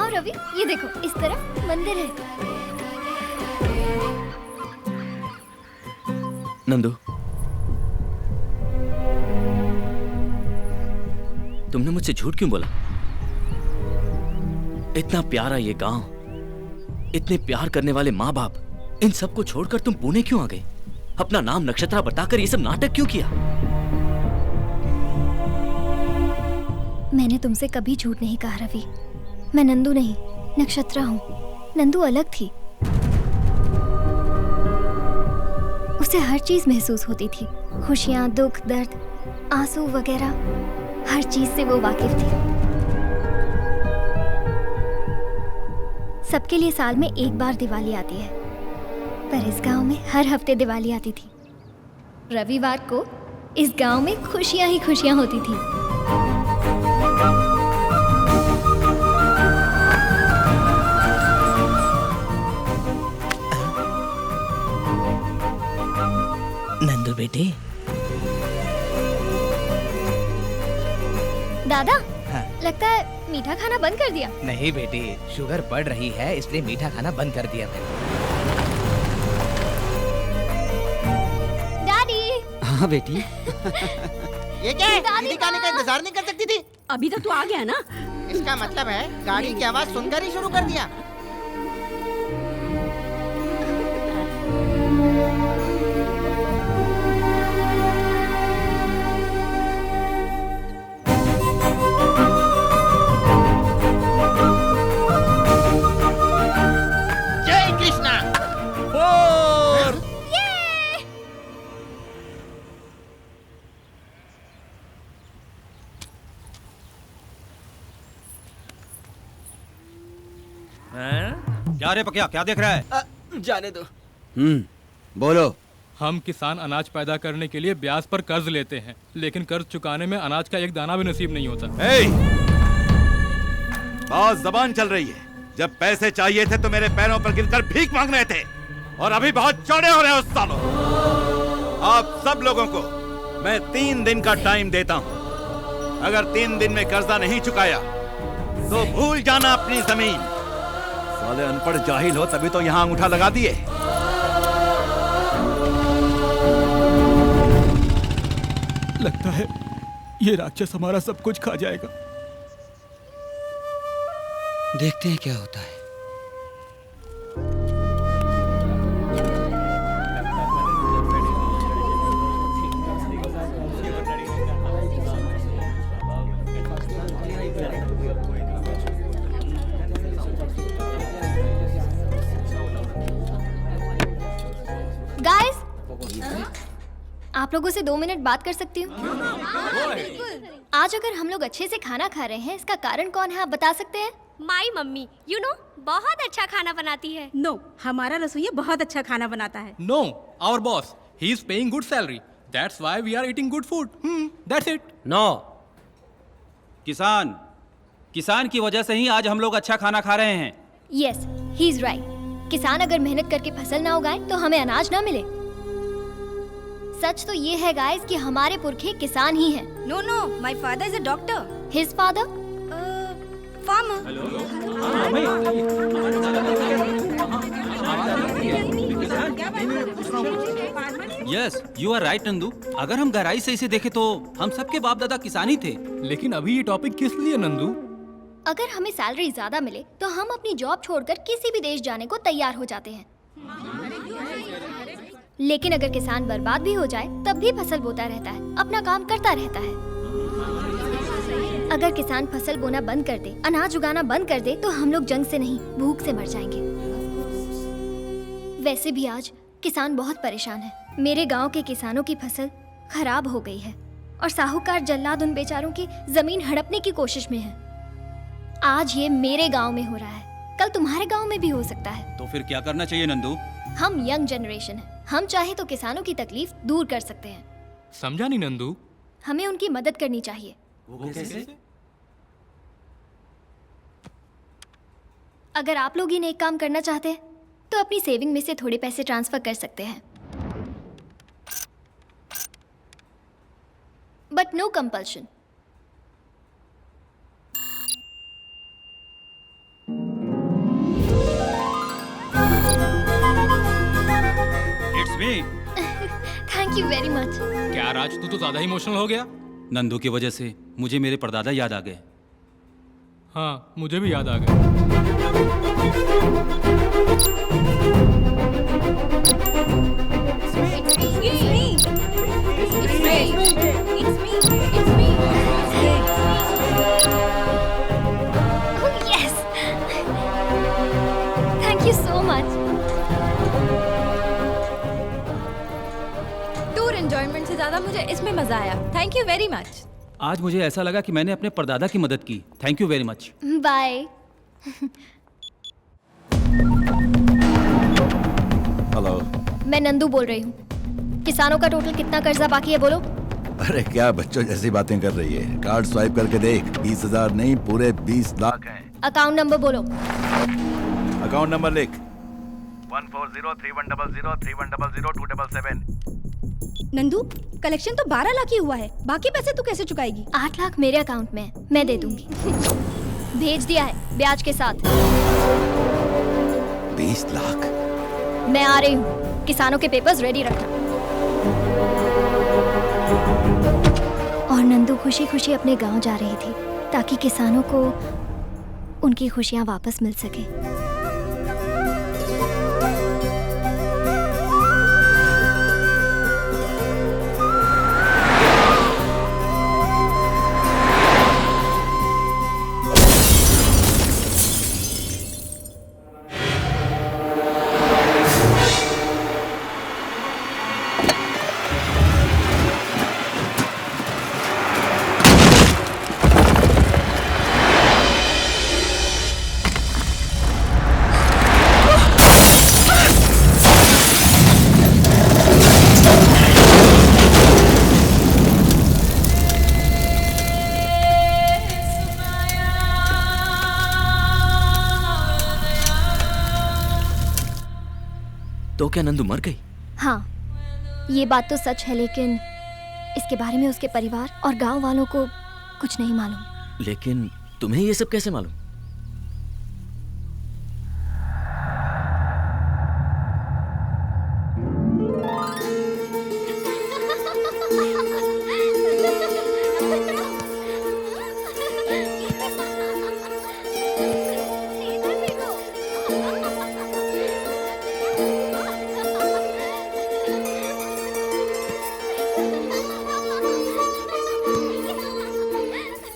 आओ रवि, ये देखो इस तरफ मंदिर है। नंदू, तुमने मुझसे झूठ क्यों बोला? इतना प्यारा ये गांव, इतने प्यार करने वाले माँ बाप, इन सबको छोड़कर तुम पुणे क्यों आ गए? अपना नाम नक्षत्रा बताकर ये सब नाटक क्यों किया? मैंने तुमसे कभी झूठ नहीं कहा रवि। मैं नंदू नहीं, नक्षत्रा हूँ। नंदू अलग थी, उसे हर चीज महसूस होती थी, खुशियाँ, दुख, दर्द, आंसू वगैरह, हर चीज से वो वाकिफ थी। सबके लिए साल में एक बार दिवाली आती है, पर इस गांव में हर हफ्ते दिवाली आती थी। रविवार को इस गांव में खुशियां ही खुशियां होती थी। नंदू बेटे। दादा, हाँ। लगता है मीठा खाना बंद कर दिया। नहीं बेटी, शुगर बढ़ रही है इसलिए मीठा खाना बंद कर दिया मैंने। डैडी। हाँ बेटी। ये क्या है? दीदी का आने का इंतजार नहीं कर सकती थी? अभी तो तू आ गया ना। इसका मतलब है गाड़ी की आवाज सुनकर ही शुरू कर दिया। जय कृष्णा। क्या रे पकिया, क्या देख रहा है? जाने दो। बोलो। हम किसान अनाज पैदा करने के लिए ब्याज पर कर्ज लेते हैं, लेकिन कर्ज चुकाने में अनाज का एक दाना भी नसीब नहीं होता। बहुत जबान चल रही है। जब पैसे चाहिए थे तो मेरे पैरों पर गिरकर भीख मांग रहे थे, और अभी बहुत चौड़े हो रहे हो सालों। आप सब लोगों को मैं 3 दिन का टाइम देता हूं। अगर 3 दिन में कर्जा नहीं चुकाया तो भूल जाना अपनी जमीन। साले अनपढ़ जाहिल हो तभी तो यहाँ अंगूठा लगा दिए। लगता है ये राक्षस हमारा सब कुछ खा जाएगा। देखते हैं क्या होता है। गाइस, आप लोगों से 2 मिनट बात कर सकती हूँ? आज अगर हम लोग अच्छे से खाना खा रहे हैं, इसका कारण कौन है, आप बता सकते हैं? माई मम्मी, यू नो, बहुत अच्छा खाना बनाती है। नो, हमारा रसोइया बहुत अच्छा खाना बनाता है। No, our boss, he is paying good salary, that's why we are eating good food. That's it. No, किसान की वजह से ही आज हम लोग अच्छा खाना खा रहे हैं। Yes, he is right. किसान अगर मेहनत करके फसल ना उगाए तो हमें अनाज ना मिले। सच तो ये है गाइस कि हमारे पुरखे किसान ही हैं। No no, my father is a doctor. His father farmer. Yes, you are right Nandu. अगर हम गहराई से इसे देखें तो हम सबके बाप दादा किसान ही थे। लेकिन अभी ये टॉपिक किस लिए नंदू? अगर हमें सैलरी ज्यादा मिले तो हम अपनी जॉब छोड़कर किसी भी देश जाने को तैयार हो जाते हैं। लेकिन अगर किसान बर्बाद भी हो जाए तब भी फसल बोता रहता है, अपना काम करता रहता है। अगर किसान फसल बोना बंद कर दे, अनाज उगाना बंद कर दे, तो हम लोग जंग से नहीं, भूख से मर जाएंगे। वैसे भी आज किसान बहुत परेशान है। मेरे गांव के किसानों की फसल खराब हो गई है और साहूकार जल्लाद उन बेचारों की जमीन हड़पने की कोशिश में है। आज ये मेरे गांव में हो रहा है, कल तुम्हारे गांव में भी हो सकता है। तो फिर क्या करना चाहिए नंदू? हम यंग जनरेशन है, हम चाहे तो किसानों की तकलीफ दूर कर सकते हैं। समझा नहीं नंदू? हमें उनकी मदद करनी चाहिए। वो कैसे? अगर आप लोग ही नेक काम करना चाहते हैं तो अपनी सेविंग में से थोड़े पैसे ट्रांसफर कर सकते हैं, but no compulsion. Lakshmi. Thank you very much. क्या राज, तू तो ज्यादा इमोशनल हो गया। नंदू की वजह से मुझे मेरे परदादा याद आ गए। हाँ, मुझे भी याद आ गया। Yes, thank you so much. Tour enjoyment से ज्यादा मुझे इसमें मजा आया। Thank you very much. आज मुझे ऐसा लगा कि मैंने अपने परदादा की मदद की। Thank you very much. Bye. Hello. मैं नंदू बोल रही हूँ। किसानों का टोटल कितना कर्जा बाकी है बोलो? अरे क्या बच्चों जैसी बातें कर रही है। कार्ड स्वाइप करके देख, 20,000 नहीं पूरे 20 लाख हैं। अकाउंट नंबर बोलो। अकाउंट नंबर लिख। 1403100310027। नंदू, कलेक्शन तो 12 लाख ही हुआ है। बाकी पैसे तू कैसे चुकाएगी? 8 लाख मेरे अकाउंट में है, मैं दे दूंगी। भेज दिया है ब्याज के साथ। 20 लाख। मैं आ रही हूँ। किसानों के पेपर्स रेडी रखना। और नंदू खुशी खुशी अपने गांव जा रही थी ताकि किसानों को उनकी खुशियां वापस मिल सके। तो क्या नंदू मर गई? हाँ, ये बात तो सच है, लेकिन इसके बारे में उसके परिवार और गांव वालों को कुछ नहीं मालूम। लेकिन तुम्हें ये सब कैसे मालूम?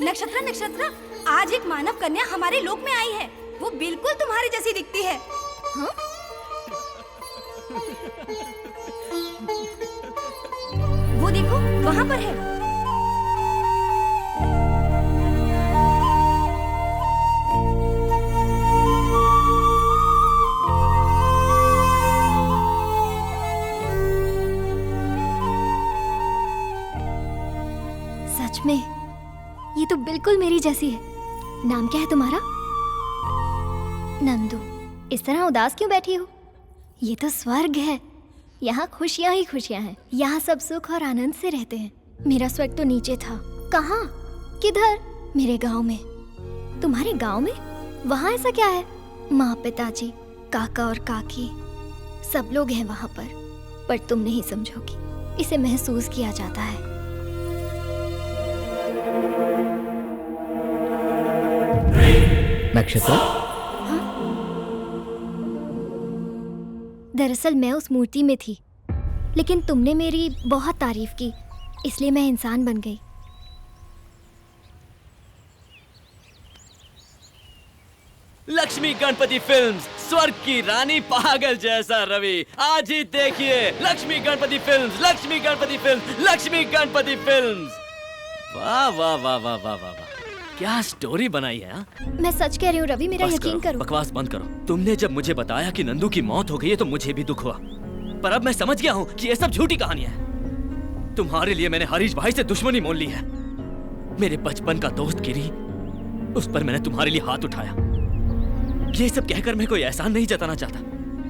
नक्षत्र, नक्षत्र, आज एक मानव कन्या हमारे लोक में आई है। वो बिल्कुल तुम्हारी जैसी दिखती है। हाँ? वो देखो, वहाँ पर है। सच में ये तो बिल्कुल मेरी जैसी है। नाम क्या है तुम्हारा? नंदू। इस तरह उदास क्यों बैठी हो? ये तो स्वर्ग है। यहाँ खुशियाँ ही खुशियाँ हैं। यहाँ सब सुख और आनंद से रहते हैं। मेरा स्वर्ग तो नीचे था। कहाँ? किधर? मेरे गांव में। तुम्हारे गांव में? वहाँ ऐसा क्या है? माँ, पिताजी, काका और काकी सब लोग हैं वहाँ पर तुम नहीं समझोगी। इसे महसूस किया जाता है। नक्षत्र, दरअसल मैं उस मूर्ति में थी, लेकिन तुमने मेरी बहुत तारीफ की, इसलिए मैं इंसान बन गई। लक्ष्मी गणपति फिल्म्स, स्वर्ग की रानी पागल जैसा रवि। आज ही देखिए Lakshmi Ganpati films, Lakshmi Ganpati films, Lakshmi Ganpati films. वाह वाह वाह वाह वाह वाह वाह, क्या स्टोरी बनाई है। हा? मैं सच कह रही हूँ रवि, मेरा यकीन करो। बकवास बंद करो। तुमने जब मुझे बताया कि नंदू की मौत हो गई है तो मुझे भी दुख हुआ, पर अब मैं समझ गया हूँ कि ये सब झूठी कहानियां हैं। तुम्हारे लिए मैंने हरीश भाई से दुश्मनी मोल ली है। मेरे बचपन का दोस्त गिरी, उस पर मैंने तुम्हारे लिए हाथ उठाया। ये सब कहकर मैं कोई एहसान नहीं जताना चाहता,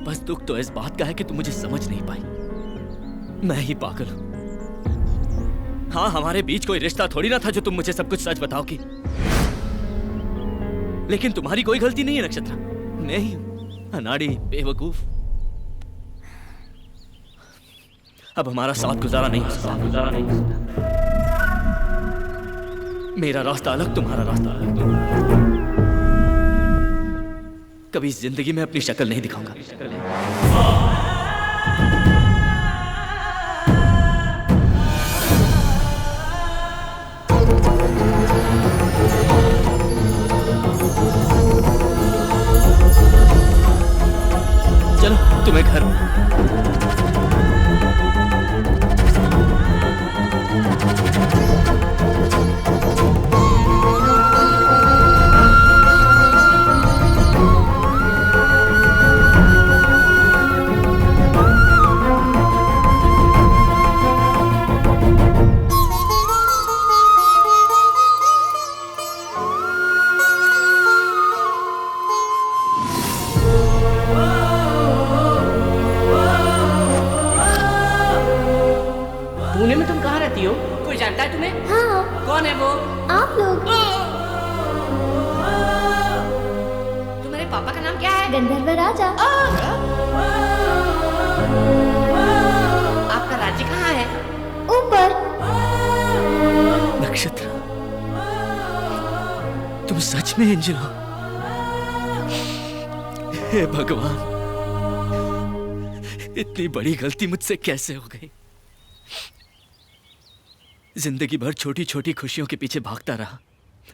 बस दुख तो इस बात का है कि तुम मुझे समझ नहीं पाई। मैं ही पागल हूं। हाँ, हमारे बीच कोई रिश्ता थोड़ी ना था जो तुम मुझे सब कुछ सच बताओगी। लेकिन तुम्हारी कोई गलती नहीं है नक्षत्र, मैं ही हूं अनाड़ी बेवकूफ। अब हमारा साथ गुजारा नहीं हो सकता। मेरा रास्ता अलग, तुम्हारा रास्ता अलग। कभी जिंदगी में अपनी शक्ल नहीं दिखाऊंगा। चलो तुम्हें घर पुणे में तुम कहाँ रहती हो? कोई जानता है तुम्हें? हाँ। कौन है वो? आप लोग। तुम्हारे पापा का नाम क्या है? गंधर्व राजा। आपका राज्य कहाँ है? ऊपर। नक्षत्र, तुम सच में एंजल हो? हे भगवान, इतनी बड़ी गलती मुझसे कैसे हो गई? जिंदगी भर छोटी छोटी खुशियों के पीछे भागता रहा,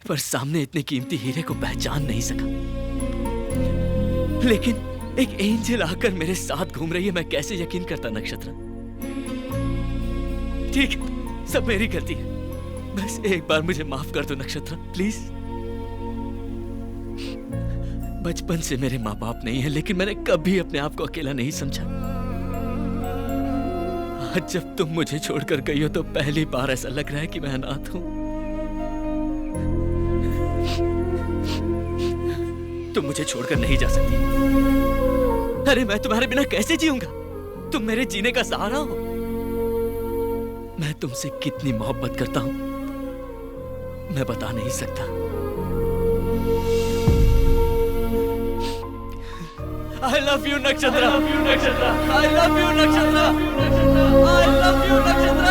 पर सामने इतने कीमती हीरे को पहचान नहीं सका। लेकिन एक एंजल आकर मेरे साथ घूम रही है, मैं कैसे यकीन करता नक्षत्र? ठीक है, सब मेरी गलती है। बस एक बार मुझे माफ कर दो नक्षत्र, प्लीज। बचपन से मेरे माँ बाप नहीं है, लेकिन मैंने कभी अपने आप को अकेला नहीं समझा। आज जब तुम मुझे छोड़कर गई हो तो पहली बार ऐसा लग रहा है कि मैं अनाथ हूं। तुम मुझे छोड़कर नहीं जा सकती। अरे मैं तुम्हारे बिना कैसे जीऊंगा? तुम मेरे जीने का सहारा हो। मैं तुमसे कितनी मोहब्बत करता हूं मैं बता नहीं सकता। I love you नक्षत्र। I love you नक्षत्र। I love you नक्षत्र। I love you नक्षत्र।